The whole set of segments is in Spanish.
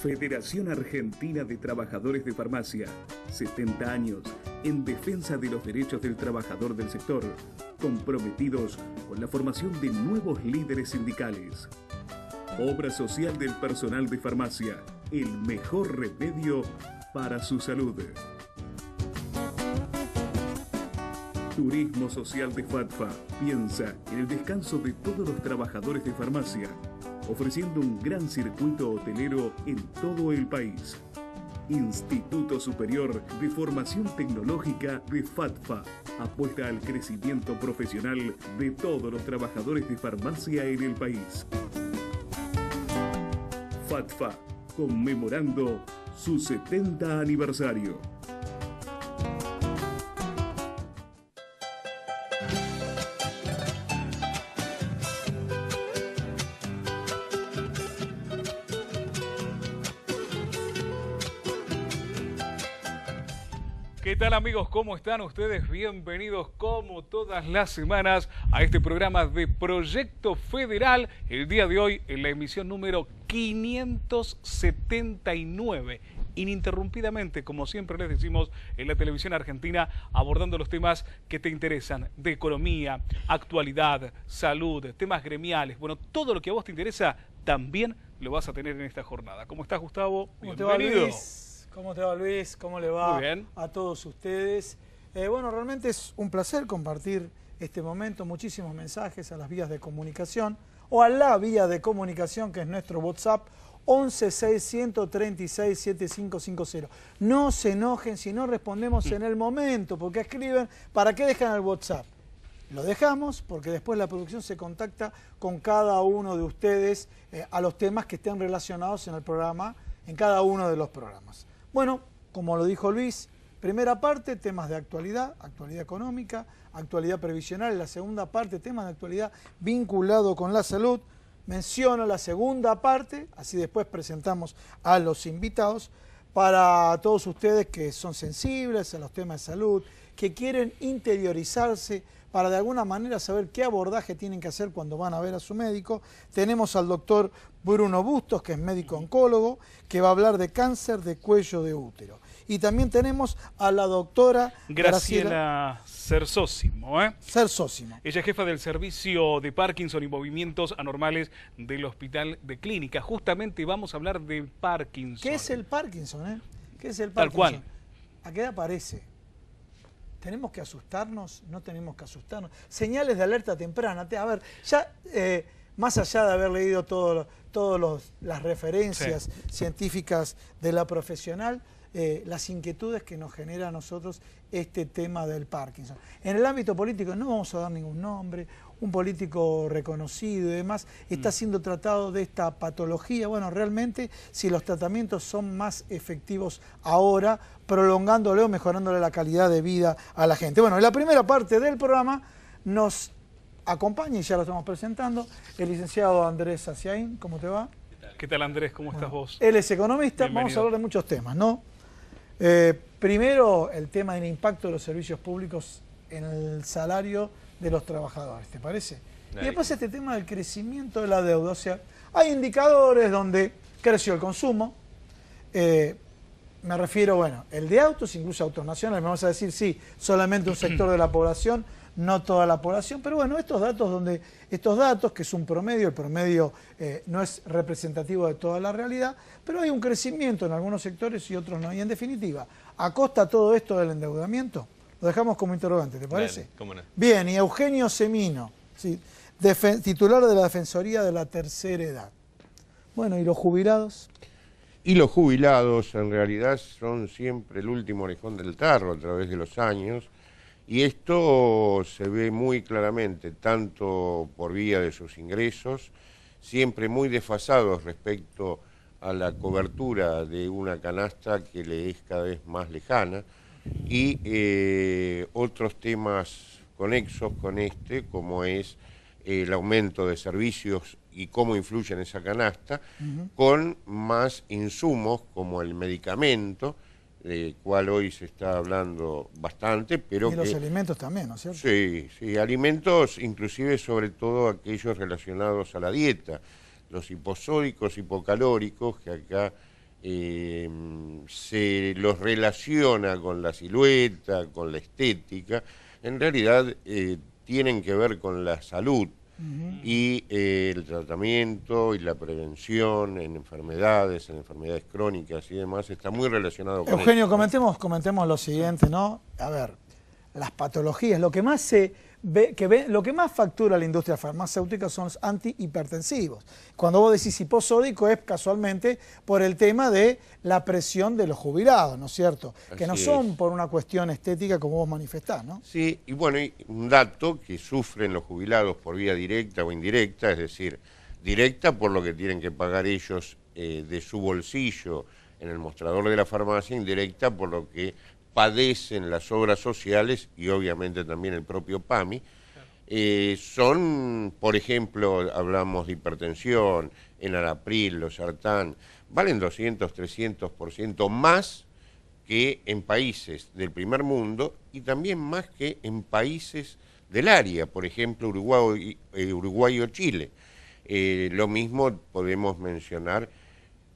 Federación Argentina de Trabajadores de Farmacia, 70 años en defensa de los derechos del trabajador del sector, comprometidos con la formación de nuevos líderes sindicales. Obra social del personal de farmacia, el mejor remedio para su salud. Turismo Social de FATFA piensa en el descanso de todos los trabajadores de farmacia, ofreciendo un gran circuito hotelero en todo el país. Instituto Superior de Formación Tecnológica de FATFA apuesta al crecimiento profesional de todos los trabajadores de farmacia en el país. FATFA, conmemorando su 70 aniversario. ¿Qué tal, amigos? ¿Cómo están ustedes? Bienvenidos como todas las semanas a este programa de Proyecto Federal. El día de hoy en la emisión número 579. Ininterrumpidamente, como siempre les decimos, en la televisión argentina, abordando los temas que te interesan, de economía, actualidad, salud, temas gremiales. Bueno, todo lo que a vos te interesa también lo vas a tener en esta jornada. ¿Cómo estás, Gustavo? ¿Cómo te va, Luis? ¿Cómo te va, Luis? ¿Cómo le va a todos ustedes? Bueno, realmente es un placer compartir este momento, muchísimos mensajes a las vías de comunicación o a la vía de comunicación que es nuestro WhatsApp 1161367550. No se enojen si no respondemos en el momento, porque escriben, ¿para qué dejan el WhatsApp? Lo dejamos porque después la producción se contacta con cada uno de ustedes a los temas que estén relacionados en el programa, en cada uno de los programas. Bueno, como lo dijo Luis, primera parte, temas de actualidad, actualidad económica, actualidad previsional. En la segunda parte, temas de actualidad vinculado con la salud. Menciono la segunda parte, así después presentamos a los invitados, para todos ustedes que son sensibles a los temas de salud, que quieren interiorizarse para de alguna manera saber qué abordaje tienen que hacer cuando van a ver a su médico. Tenemos al doctor Bruno Bustos, que es médico oncólogo, que va a hablar de cáncer de cuello de útero. Y también tenemos a la doctora Graciela Cersósimo. Cersósimo. Ella es jefa del servicio de Parkinson y movimientos anormales del Hospital de Clínica. Justamente vamos a hablar de Parkinson. ¿Qué es el Parkinson? ¿Qué es el Tal Parkinson? cual. ¿A qué edad aparece? ¿Tenemos que asustarnos? ¿No tenemos que asustarnos? Señales de alerta temprana. A ver, ya más allá de haber leído todas las referencias científicas de la profesional, las inquietudes que nos genera a nosotros este tema del Parkinson. En el ámbito político no vamos a dar ningún nombre, un político reconocido y demás está siendo tratado de esta patología. Bueno, realmente si los tratamientos son más efectivos ahora, prolongándole o mejorándole la calidad de vida a la gente. Bueno, en la primera parte del programa nos acompaña, y ya lo estamos presentando, el licenciado Andrés Aciaín. ¿Cómo te va? ¿Qué tal, Andrés? ¿Cómo estás vos? Él es economista. Bienvenido. Vamos a hablar de muchos temas, ¿no? Primero, el tema del impacto de los servicios públicos en el salario de los trabajadores, ¿te parece? Y después este tema del crecimiento de la deuda. O sea, hay indicadores donde creció el consumo. Me refiero, bueno, el de autos, incluso autos nacionales. Me vamos a decir, sí, solamente un sector de la población, no toda la población, pero bueno, estos datos, que es un promedio, el promedio no es representativo de toda la realidad, pero hay un crecimiento en algunos sectores y otros no. Y en definitiva, ¿a costa todo esto del endeudamiento? Lo dejamos como interrogante, ¿te parece? Dale, cómo no. Bien, y Eugenio Semino, ¿sí? Titular de la Defensoría de la Tercera Edad. Bueno, ¿y los jubilados? Y los jubilados en realidad son siempre el último orejón del tarro a través de los años. Y esto se ve muy claramente, tanto por vía de sus ingresos, siempre muy desfasados respecto a la cobertura de una canasta que le es cada vez más lejana, y otros temas conexos con este, como es el aumento de servicios y cómo influye en esa canasta, con más insumos como el medicamento, del cual hoy se está hablando bastante, pero y los alimentos también, ¿no es cierto? Sí, sí, alimentos inclusive sobre todo aquellos relacionados a la dieta, los hiposódicos, hipocalóricos, que acá se los relaciona con la silueta, con la estética, en realidad tienen que ver con la salud y el tratamiento y la prevención en enfermedades crónicas y demás, está muy relacionado con Eugenio, esto. comentemos lo siguiente, ¿no? A ver, las patologías, lo que más se ve, lo que más factura la industria farmacéutica son los antihipertensivos. Cuando vos decís hiposódico es casualmente por el tema de la presión de los jubilados, ¿no es cierto? Que no son por una cuestión estética como vos manifestás, ¿no? Sí, y bueno, y un dato que sufren los jubilados por vía directa o indirecta, es decir, directa por lo que tienen que pagar ellos de su bolsillo en el mostrador de la farmacia, indirecta por lo que padecen las obras sociales y obviamente también el propio PAMI, son, por ejemplo, hablamos de hipertensión, enalapril, losartán, valen 200, 300% más que en países del primer mundo y también más que en países del área, por ejemplo, Uruguay o Chile. Lo mismo podemos mencionar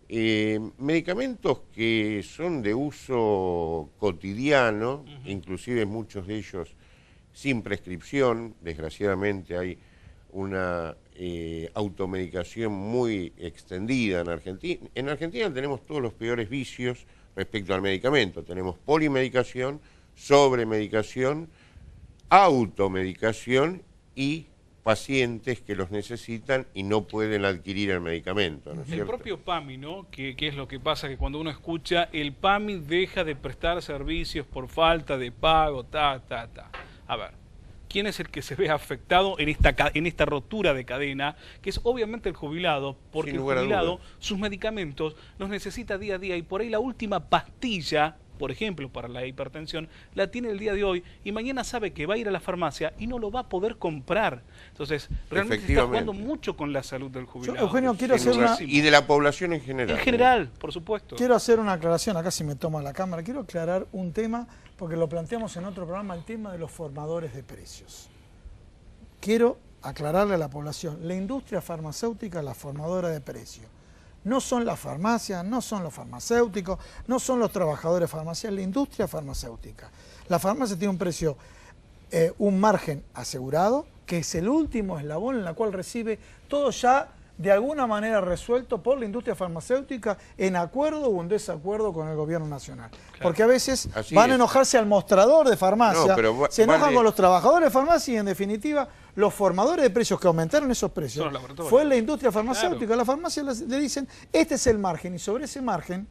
medicamentos que son de uso cotidiano, inclusive muchos de ellos sin prescripción. Desgraciadamente hay una automedicación muy extendida en Argentina. En Argentina tenemos todos los peores vicios respecto al medicamento. Tenemos polimedicación, sobremedicación, automedicación y pacientes que los necesitan y no pueden adquirir el medicamento, ¿no es cierto? El propio PAMI, ¿no? ¿Qué es lo que pasa? Que cuando uno escucha, el PAMI deja de prestar servicios por falta de pago, A ver, ¿quién es el que se ve afectado en esta rotura de cadena? Que es obviamente el jubilado, porque el jubilado, sus medicamentos los necesita día a día y por ahí la última pastilla, por ejemplo, para la hipertensión, la tiene el día de hoy y mañana sabe que va a ir a la farmacia y no lo va a poder comprar. Entonces, realmente se está jugando mucho con la salud del jubilado. Yo, Eugenio, quiero hacer una... Y de la población en general. En general, por supuesto. Quiero hacer una aclaración, acá si me toma la cámara, quiero aclarar un tema, porque lo planteamos en otro programa, el tema de los formadores de precios. Quiero aclararle a la población, la industria farmacéutica es la formadora de precios. No son las farmacias, no son los farmacéuticos, no son los trabajadores farmacéuticos, la industria farmacéutica. La farmacia tiene un precio, un margen asegurado, que es el último eslabón en la cual recibe todo ya de alguna manera resuelto por la industria farmacéutica en acuerdo o en desacuerdo con el gobierno nacional. Claro. Porque a veces van a enojarse al mostrador de farmacia, se enojan con los trabajadores de farmacia y en definitiva los formadores de precios que aumentaron esos precios fue la industria farmacéutica. Claro. La farmacia le dicen, este es el margen y sobre ese margen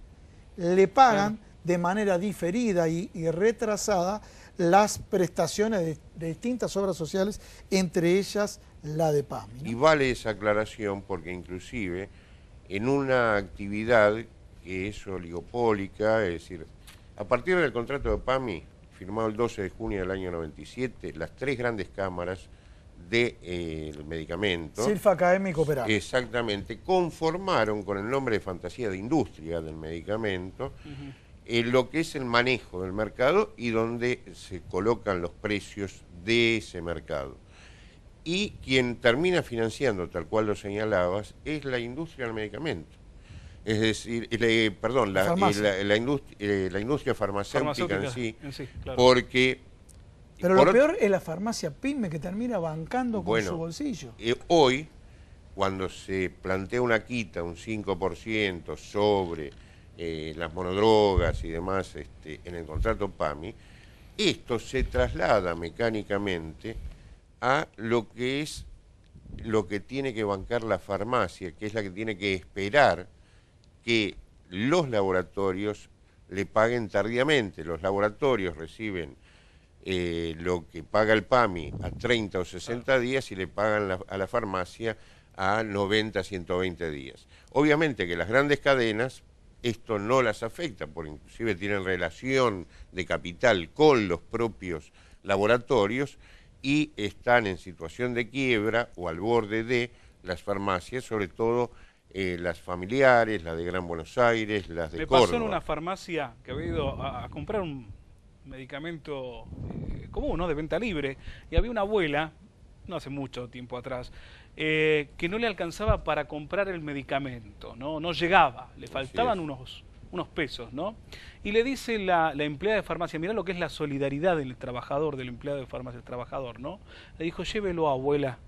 le pagan de manera diferida y retrasada las prestaciones de distintas obras sociales, entre ellas la de PAMI, ¿no? Y vale esa aclaración porque inclusive en una actividad que es oligopólica, es decir, a partir del contrato de PAMI, firmado el 12 de junio del año 97, las tres grandes cámaras del medicamento, Silfa, CAEM y Cooperab, exactamente, conformaron con el nombre de fantasía de industria del medicamento, lo que es el manejo del mercado y donde se colocan los precios de ese mercado. Y quien termina financiando, tal cual lo señalabas, es la industria del medicamento. Es decir, la industria farmacéutica en sí, claro. Porque... Pero lo peor es la farmacia PYME que termina bancando con su bolsillo. Hoy, cuando se plantea una quita, un 5% sobre las monodrogas y demás en el contrato PAMI, esto se traslada mecánicamente a lo que tiene que bancar la farmacia, que es la que tiene que esperar que los laboratorios le paguen tardíamente. Los laboratorios reciben lo que paga el PAMI a 30 o 60 días y le pagan a la farmacia a 90, 120 días. Obviamente que las grandes cadenas esto no las afecta, porque inclusive tienen relación de capital con los propios laboratorios y están en situación de quiebra o al borde de las farmacias, sobre todo las familiares, las de Gran Buenos Aires, las de Córdoba. Me pasó en una farmacia que había ido a comprar un medicamento común, ¿no?, de venta libre, y había una abuela, no hace mucho tiempo atrás, que no le alcanzaba para comprar el medicamento, no llegaba, le faltaban unos unos pesos, ¿no? Y le dice la empleada de farmacia, mirá lo que es la solidaridad del trabajador, del empleado de farmacia, el trabajador, ¿no? Le dijo, llévelo, abuela.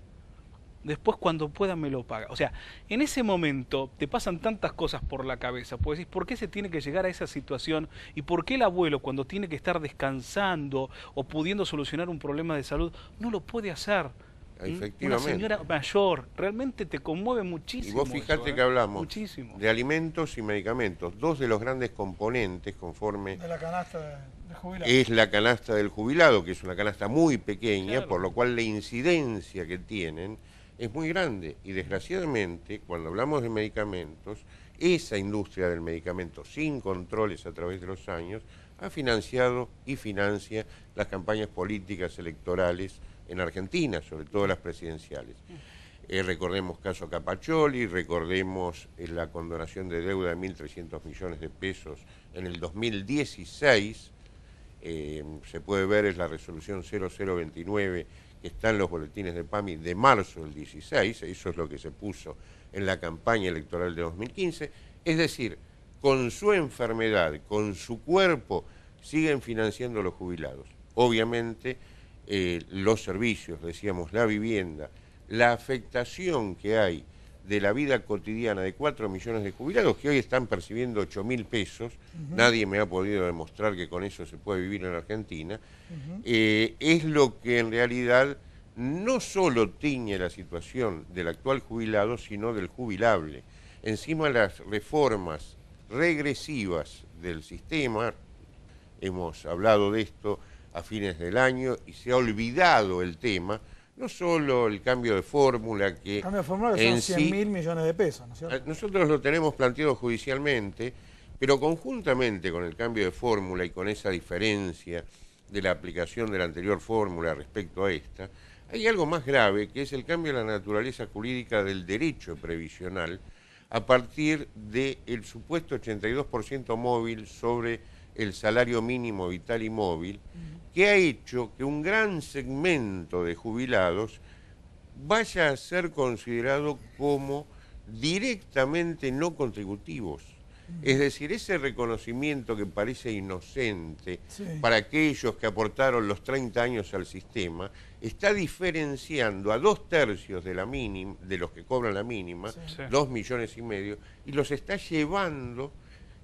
Después cuando pueda me lo paga. O sea, en ese momento te pasan tantas cosas por la cabeza. Pues decís, ¿por qué se tiene que llegar a esa situación? ¿Y por qué el abuelo, cuando tiene que estar descansando o pudiendo solucionar un problema de salud, no lo puede hacer? Efectivamente. Una señora mayor, realmente te conmueve muchísimo. Y vos fijate eso, que hablamos muchísimo. de alimentos y medicamentos, dos de los grandes componentes conforme De la canasta de jubilados. es la canasta del jubilado, que es una canasta muy pequeña, Claro. por lo cual la incidencia que tienen es muy grande. Y desgraciadamente, cuando hablamos de medicamentos, esa industria del medicamento, sin controles a través de los años, ha financiado y financia las campañas políticas electorales en Argentina, sobre todo las presidenciales. Recordemos caso Capaccioli, recordemos la condonación de deuda de 1.300 millones de pesos en el 2016, se puede ver, es la resolución 0029 que está en los boletines de PAMI de marzo del 16, eso es lo que se puso en la campaña electoral de 2015, es decir, con su enfermedad, con su cuerpo, siguen financiando los jubilados. Obviamente, los servicios, decíamos, la vivienda, la afectación que hay de la vida cotidiana de 4 millones de jubilados que hoy están percibiendo 8.000 pesos, nadie me ha podido demostrar que con eso se puede vivir en Argentina, es lo que en realidad no solo tiñe la situación del actual jubilado, sino del jubilable. Encima las reformas regresivas del sistema, hemos hablado de esto a fines del año y se ha olvidado el tema, no solo el cambio de fórmula que... El cambio de fórmula que son 100.000 millones de pesos, ¿no es cierto? Nosotros lo tenemos planteado judicialmente, pero conjuntamente con el cambio de fórmula y con esa diferencia de la aplicación de la anterior fórmula respecto a esta, hay algo más grave que es el cambio de la naturaleza jurídica del derecho previsional a partir del supuesto 82% móvil sobre el salario mínimo vital y móvil, que ha hecho que un gran segmento de jubilados vaya a ser considerado como directamente no contributivos. Es decir, ese reconocimiento que parece inocente para aquellos que aportaron los 30 años al sistema, está diferenciando a 2/3 de la mínima, de los que cobran la mínima, 2,5 millones, y los está llevando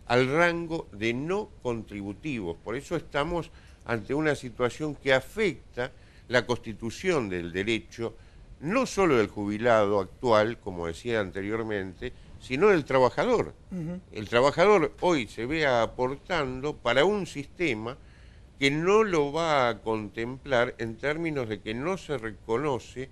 al rango de no contributivos. Por eso estamos ante una situación que afecta la constitución del derecho, no solo del jubilado actual, como decía anteriormente, sino del trabajador. El trabajador hoy se ve aportando para un sistema que no lo va a contemplar en términos de que no se reconoce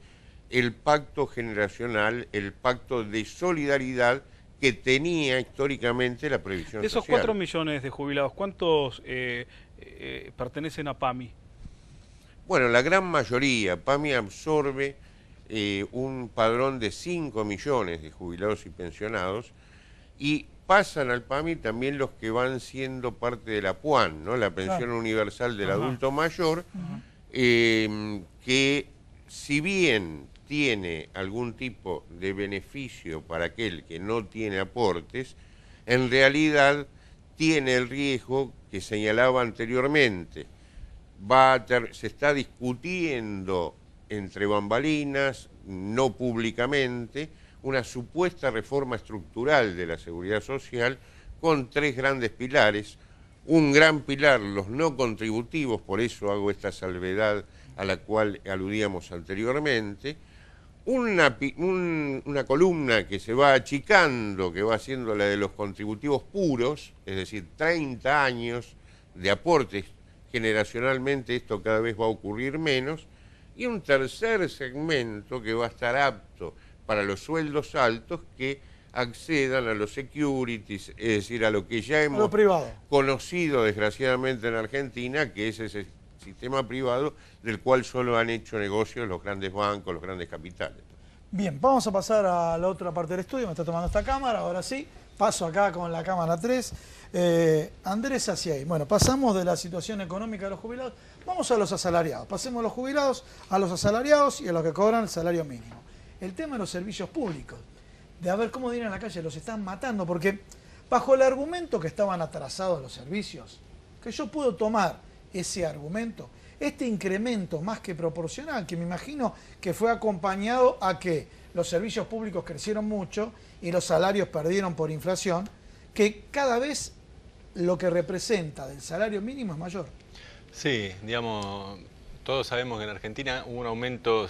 el pacto generacional, el pacto de solidaridad que tenía históricamente la previsión social. De esos 4 millones de jubilados, ¿cuántos pertenecen a PAMI? Bueno, la gran mayoría. PAMI absorbe un padrón de 5 millones de jubilados y pensionados, y pasan al PAMI también los que van siendo parte de la PUAN, ¿no? La pensión universal del adulto mayor, que si bien tiene algún tipo de beneficio para aquel que no tiene aportes, en realidad tiene el riesgo que señalaba anteriormente. Se está discutiendo entre bambalinas, no públicamente, una supuesta reforma estructural de la seguridad social con 3 grandes pilares. Un gran pilar, los no contributivos, por eso hago esta salvedad a la cual aludíamos anteriormente. Una columna que se va achicando, que va siendo la de los contributivos puros, es decir, 30 años de aportes. Generacionalmente esto cada vez va a ocurrir menos. Y un tercer segmento que va a estar apto para los sueldos altos que accedan a los securities, es decir, a lo que ya hemos conocido desgraciadamente en Argentina, que es ese sistema privado del cual solo han hecho negocios los grandes bancos, los grandes capitales. Bien, vamos a pasar a la otra parte del estudio. Me está tomando esta cámara, ahora sí. Paso acá con la cámara 3. Andrés Aciay. Bueno, pasamos de la situación económica de los jubilados. Vamos a los asalariados. Pasemos de los jubilados a los asalariados y a los que cobran el salario mínimo. El tema de los servicios públicos. De a ver cómo dirán en la calle, los están matando. Porque bajo el argumento que estaban atrasados los servicios, que yo puedo tomar ese argumento, este incremento más que proporcional, que me imagino que fue acompañado a que los servicios públicos crecieron mucho y los salarios perdieron por inflación, que cada vez lo que representa del salario mínimo es mayor. Sí, digamos, todos sabemos que en Argentina hubo un aumento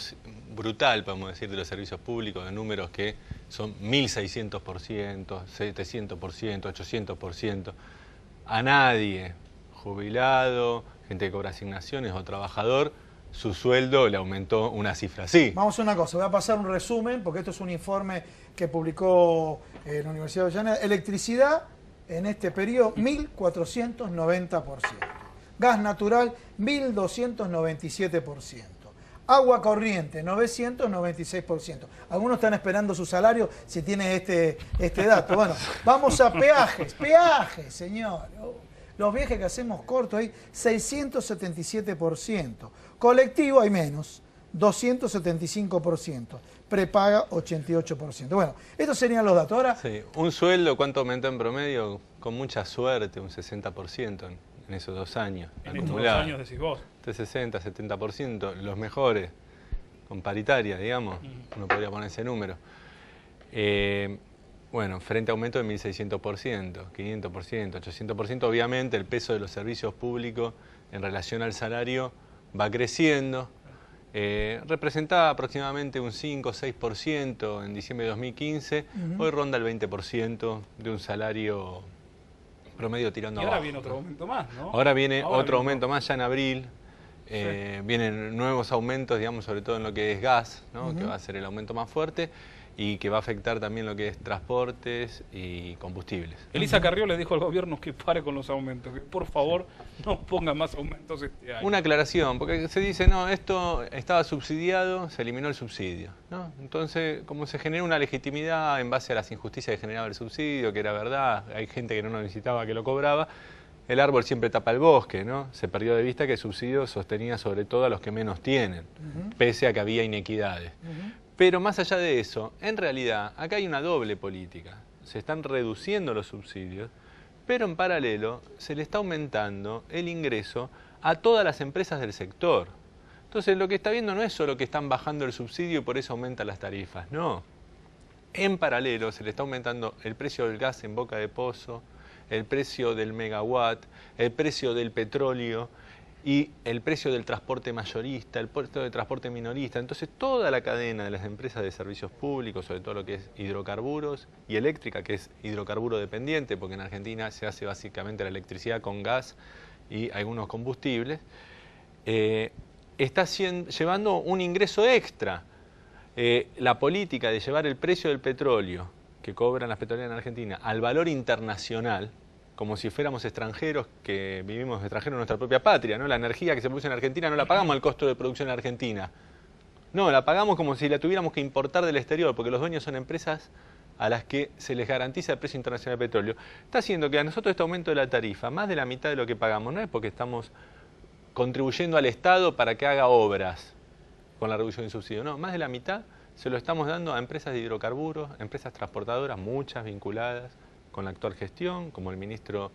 brutal, podemos decir, de los servicios públicos, de números que son 1.600%, 700%, 800%. A nadie, jubilado, gente que cobra asignaciones o trabajador, su sueldo le aumentó una cifra así. Vamos a una cosa, voy a pasar un resumen, porque esto es un informe que publicó la Universidad de Avellaneda. Electricidad, en este periodo, 1.490%. Gas natural, 1.297%. Agua corriente, 996%. Algunos están esperando su salario si tiene este dato. Bueno, vamos a peajes. Peajes, señor. Los viajes que hacemos cortos hay 677%. Colectivo hay menos, 275%. Prepaga 88%. Bueno, estos serían los datos. Ahora, sí, un sueldo, ¿cuánto aumentó en promedio? Con mucha suerte, un 60% en esos 2 años. En estos 2 años decís vos. De 60, 70%, los mejores, con paritaria, digamos, uno podría poner ese número. Bueno, frente a aumento de 1.600%, 500%, 800%, obviamente el peso de los servicios públicos en relación al salario va creciendo. Representaba aproximadamente un 5 o 6% en diciembre de 2015, hoy ronda el 20% de un salario promedio tirando abajo. Y ahora viene otro aumento más, ¿no? Ahora viene otro aumento más ya en abril. Vienen nuevos aumentos, digamos, sobre todo en lo que es gas, ¿no? Que va a ser el aumento más fuerte y que va a afectar también lo que es transportes y combustibles. Elisa Carrió le dijo al gobierno que pare con los aumentos, que por favor no ponga más aumentos este año. Una aclaración, porque se dice, no, esto estaba subsidiado, se eliminó el subsidio, ¿no? Entonces, como se genera una legitimidad en base a las injusticias que generaba el subsidio, que era verdad, hay gente que no lo necesitaba, que lo cobraba, el árbol siempre tapa el bosque, ¿no? Se perdió de vista que el subsidio sostenía sobre todo a los que menos tienen, pese a que había inequidades. Pero más allá de eso, en realidad, acá hay una doble política. Se están reduciendo los subsidios, pero en paralelo se le está aumentando el ingreso a todas las empresas del sector. Entonces, lo que está viendo no es solo que están bajando el subsidio y por eso aumentan las tarifas, no. En paralelo se le está aumentando el precio del gas en boca de pozo, el precio del megawatt, el precio del petróleo y el precio del transporte mayorista, el precio del transporte minorista. Entonces toda la cadena de las empresas de servicios públicos, sobre todo lo que es hidrocarburos y eléctrica, que es hidrocarburo dependiente, porque en Argentina se hace básicamente la electricidad con gas y algunos combustibles, está llevando un ingreso extra. La política de llevar el precio del petróleo que cobran las petroleras en Argentina al valor internacional, como si fuéramos extranjeros que vivimos extranjeros en nuestra propia patria, ¿no? La energía que se produce en Argentina no la pagamos al costo de producción en Argentina. No, la pagamos como si la tuviéramos que importar del exterior, porque los dueños son empresas a las que se les garantiza el precio internacional del petróleo. Está haciendo que a nosotros este aumento de la tarifa, más de la mitad de lo que pagamos, no es porque estamos contribuyendo al Estado para que haga obras con la reducción del subsidio, no, más de la mitad se lo estamos dando a empresas de hidrocarburos, empresas transportadoras, muchas vinculadas con la actual gestión, como el ministro,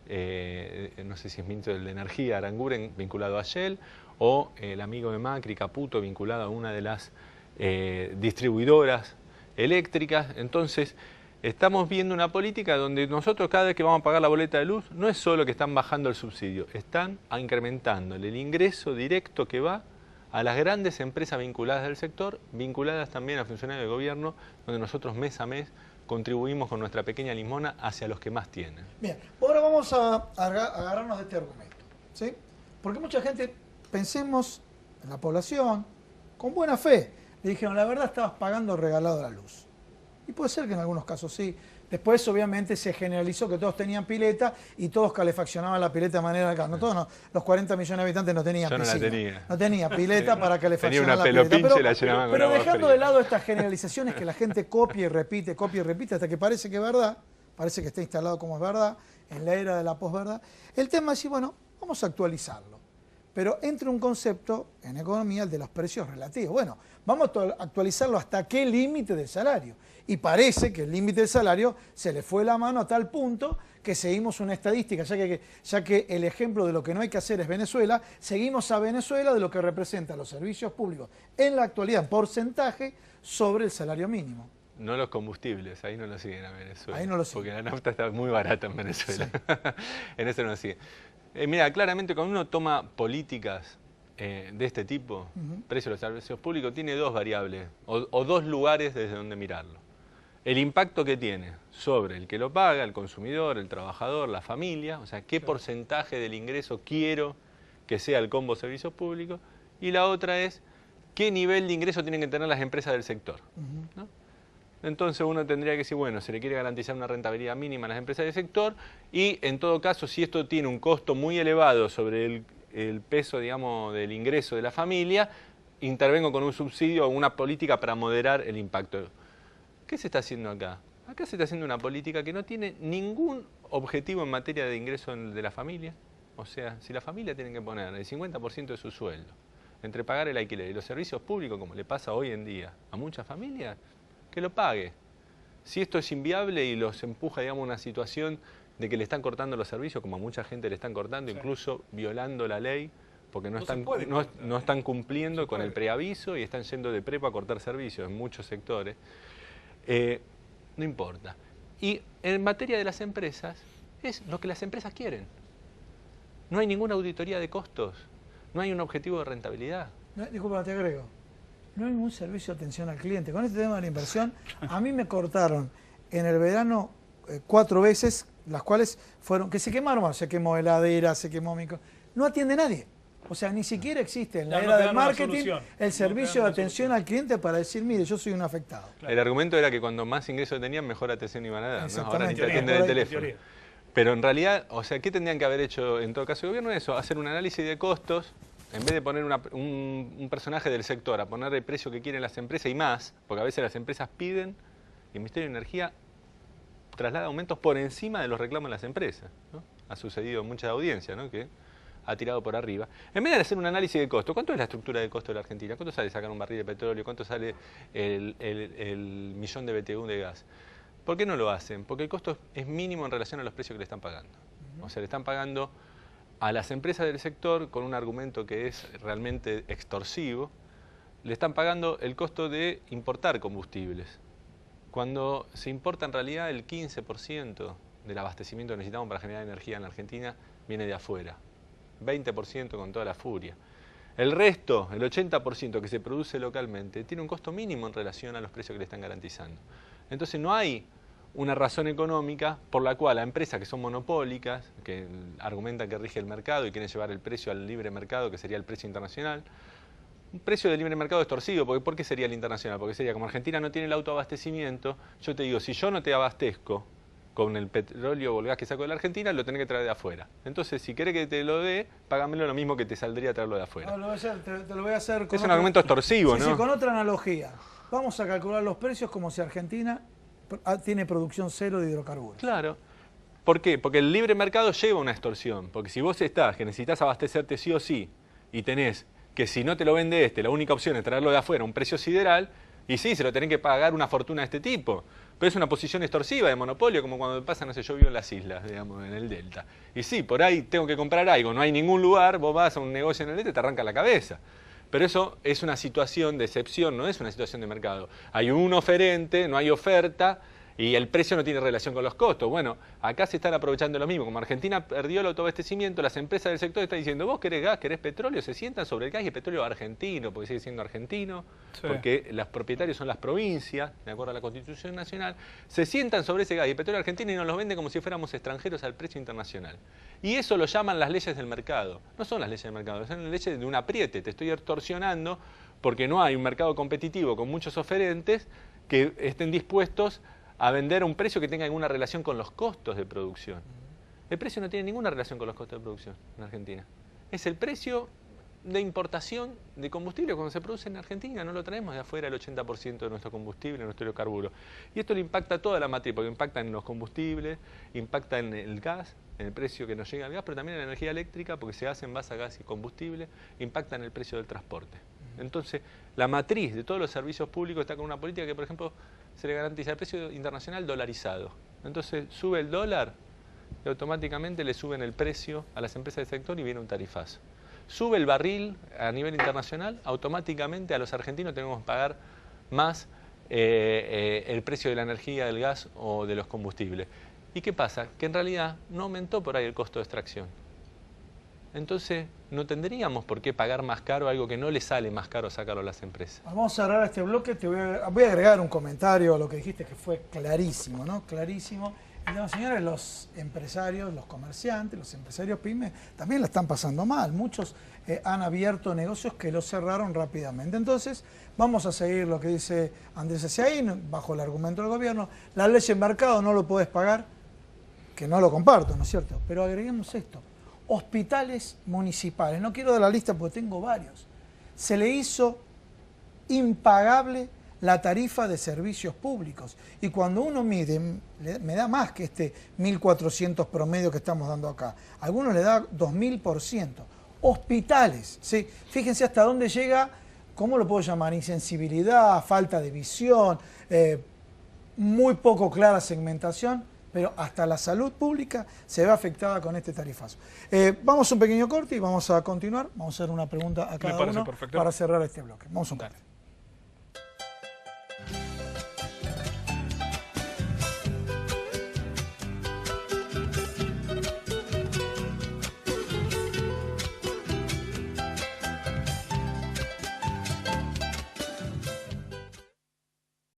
no sé si es ministro de Energía, Aranguren, vinculado a Shell, o el amigo de Macri, Caputo, vinculado a una de las distribuidoras eléctricas. Entonces, estamos viendo una política donde nosotros cada vez que vamos a pagar la boleta de luz, no es solo que están bajando el subsidio, están incrementándole el ingreso directo que va a las grandes empresas vinculadas del sector, vinculadas también a funcionarios del gobierno, donde nosotros mes a mes contribuimos con nuestra pequeña limosna hacia los que más tienen. Bien, ahora vamos a agarrarnos de este argumento, ¿sí? Porque mucha gente, pensemos en la población, con buena fe, le dijeron, la verdad estabas pagando regalado la luz. Y puede ser que en algunos casos sí. Después, obviamente, se generalizó que todos tenían pileta y todos calefaccionaban la pileta de manera legal. No todos, no. Los 40 millones de habitantes no tenían piscina. No la tenía. No tenía pileta para calefaccionar la pileta. Tenía una pelo pinche y la llenaban con agua dejando fría. de lado estas generalizaciones que la gente copia y repite, hasta que parece que es verdad, parece que está instalado como es verdad, en la era de la posverdad. El tema es decir, bueno, vamos a actualizarlo. Pero entra un concepto en economía, el de los precios relativos. Bueno, vamos a actualizarlo hasta qué límite del salario. Y parece que el límite del salario se le fue la mano a tal punto que seguimos una estadística, ya que el ejemplo de lo que no hay que hacer es Venezuela, seguimos a Venezuela de lo que representa los servicios públicos en la actualidad, en porcentaje sobre el salario mínimo. No los combustibles, ahí no lo siguen a Venezuela. Ahí no lo siguen. Porque la nafta está muy barata en Venezuela. Sí. En eso no lo siguen. Mira, claramente cuando uno toma políticas de este tipo, precio de los servicios públicos, tiene dos variables o dos lugares desde donde mirarlo. El impacto que tiene sobre el que lo paga, el consumidor, el trabajador, la familia, o sea, qué porcentaje del ingreso quiero que sea el combo servicios públicos, y la otra es qué nivel de ingreso tienen que tener las empresas del sector, ¿no? Entonces uno tendría que decir, bueno, se le quiere garantizar una rentabilidad mínima a las empresas del sector y en todo caso, si esto tiene un costo muy elevado sobre el peso, digamos, del ingreso de la familia, intervengo con un subsidio o una política para moderar el impacto. ¿Qué se está haciendo acá? Acá se está haciendo una política que no tiene ningún objetivo en materia de ingreso de la familia. O sea, si la familia tiene que poner el 50% de su sueldo entre pagar el alquiler y los servicios públicos, como le pasa hoy en día a muchas familias, que lo pague. Si esto es inviable y los empuja, digamos, a una situación de que le están cortando los servicios, como a mucha gente le están cortando, incluso violando la ley, porque no están cumpliendo con el preaviso y están yendo de prepo a cortar servicios en muchos sectores, no importa. Y en materia de las empresas, es lo que las empresas quieren. No hay ninguna auditoría de costos, no hay un objetivo de rentabilidad. No, disculpa, te agrego. No hay ningún servicio de atención al cliente. Con este tema de la inversión, a mí me cortaron en el verano 4 veces, las cuales fueron, que se quemaron, bueno, se quemó heladera, se quemó micro. No atiende nadie. O sea, ni siquiera existe en la era del marketing el servicio de atención al cliente para decir, mire, yo soy un afectado. Claro. El argumento era que cuando más ingresos tenían, mejor atención iban a dar, ¿no? Ahora ni te atienden el teléfono. Pero en realidad, o sea, ¿qué tendrían que haber hecho en todo caso el gobierno? Eso, hacer un análisis de costos. En vez de poner un personaje del sector a poner el precio que quieren las empresas y más, porque a veces las empresas piden, y el Ministerio de Energía traslada aumentos por encima de los reclamos de las empresas, ¿no? Ha sucedido en mucha audiencia, ¿no? Que ha tirado por arriba. En vez de hacer un análisis de costo, ¿cuánto es la estructura de costo de la Argentina? ¿Cuánto sale sacar un barril de petróleo? ¿Cuánto sale el millón de BTU de gas? ¿Por qué no lo hacen? Porque el costo es mínimo en relación a los precios que le están pagando. O sea, le están pagando a las empresas del sector, con un argumento que es realmente extorsivo, le están pagando el costo de importar combustibles. Cuando se importa en realidad el 15% del abastecimiento que necesitamos para generar energía en la Argentina viene de afuera. 20% con toda la furia. El resto, el 80% que se produce localmente, tiene un costo mínimo en relación a los precios que le están garantizando. Entonces no hay una razón económica por la cual a empresas que son monopólicas, que argumentan que rige el mercado y quieren llevar el precio al libre mercado, que sería el precio internacional, un precio de libre mercado extorsivo, porque ¿por qué sería el internacional? Porque sería como Argentina no tiene el autoabastecimiento, yo te digo, si yo no te abastezco con el petróleo o el gas que saco de la Argentina, lo tenés que traer de afuera. Entonces, si querés que te lo dé, págamelo lo mismo que te saldría traerlo de afuera. No, te lo voy a hacer con es un argumento extorsivo, sí, ¿no? Sí, con otra analogía. Vamos a calcular los precios como si Argentina tiene producción cero de hidrocarburos. Claro. ¿Por qué? Porque el libre mercado lleva una extorsión. Porque si vos estás, que necesitas abastecerte sí o sí, y tenés que si no te lo vende la única opción es traerlo de afuera a un precio sideral, y sí, se lo tenés que pagar una fortuna de este tipo. Pero es una posición extorsiva de monopolio, como cuando pasa, no sé, yo vivo en las islas, digamos, en el Delta. Y sí, por ahí tengo que comprar algo, no hay ningún lugar, vos vas a un negocio en el Delta y te arranca la cabeza. Pero eso es una situación de excepción, no es una situación de mercado. Hay un oferente, no hay oferta y el precio no tiene relación con los costos. Bueno, acá se están aprovechando lo mismo. Como Argentina perdió el autoabastecimiento, las empresas del sector están diciendo, vos querés gas, querés petróleo, se sientan sobre el gas y el petróleo argentino, porque sigue siendo argentino, sí, porque los propietarios son las provincias, de acuerdo a la Constitución Nacional, se sientan sobre ese gas y el petróleo argentino y nos los venden como si fuéramos extranjeros al precio internacional. Y eso lo llaman las leyes del mercado. No son las leyes del mercado, son las leyes de un apriete. Te estoy extorsionando porque no hay un mercado competitivo con muchos oferentes que estén dispuestos a vender a un precio que tenga alguna relación con los costos de producción. El precio no tiene ninguna relación con los costos de producción en Argentina. Es el precio de importación de combustible cuando se produce en Argentina, no lo traemos de afuera el 80% de nuestro combustible, nuestro hidrocarburo. Y esto le impacta a toda la matriz, porque impacta en los combustibles, impacta en el gas, en el precio que nos llega al gas, pero también en la energía eléctrica, porque se hace en base a gas y combustible, impacta en el precio del transporte. Entonces, la matriz de todos los servicios públicos está con una política que, por ejemplo, se le garantiza el precio internacional dolarizado. Entonces, sube el dólar y automáticamente le suben el precio a las empresas del sector y viene un tarifazo. Sube el barril a nivel internacional, automáticamente a los argentinos tenemos que pagar más el precio de la energía, del gas o de los combustibles. ¿Y qué pasa? Que en realidad no aumentó por ahí el costo de extracción. Entonces no tendríamos por qué pagar más caro algo que no le sale más caro sacarlo a las empresas. Vamos a cerrar este bloque, voy a agregar un comentario a lo que dijiste que fue clarísimo, ¿no? Clarísimo. Señores, los empresarios, los comerciantes, los empresarios pymes también la están pasando mal. Muchos han abierto negocios que los cerraron rápidamente. Entonces, vamos a seguir lo que dice Andrés Ezeaín, bajo el argumento del gobierno. La ley de mercado no lo podés pagar, que no lo comparto, ¿no es cierto? Pero agreguemos esto. Hospitales municipales, no quiero dar la lista porque tengo varios. Se le hizo impagable la tarifa de servicios públicos. Y cuando uno mide, me da más que este 1.400 promedio que estamos dando acá. A algunos le da 2.000%. Hospitales, ¿sí? Fíjense hasta dónde llega, ¿cómo lo puedo llamar? Insensibilidad, falta de visión, muy poco clara segmentación, pero hasta la salud pública se ve afectada con este tarifazo. Vamos a un pequeño corte y vamos a continuar. Vamos a hacer una pregunta a cada uno para cerrar este bloque. Vamos a un corte.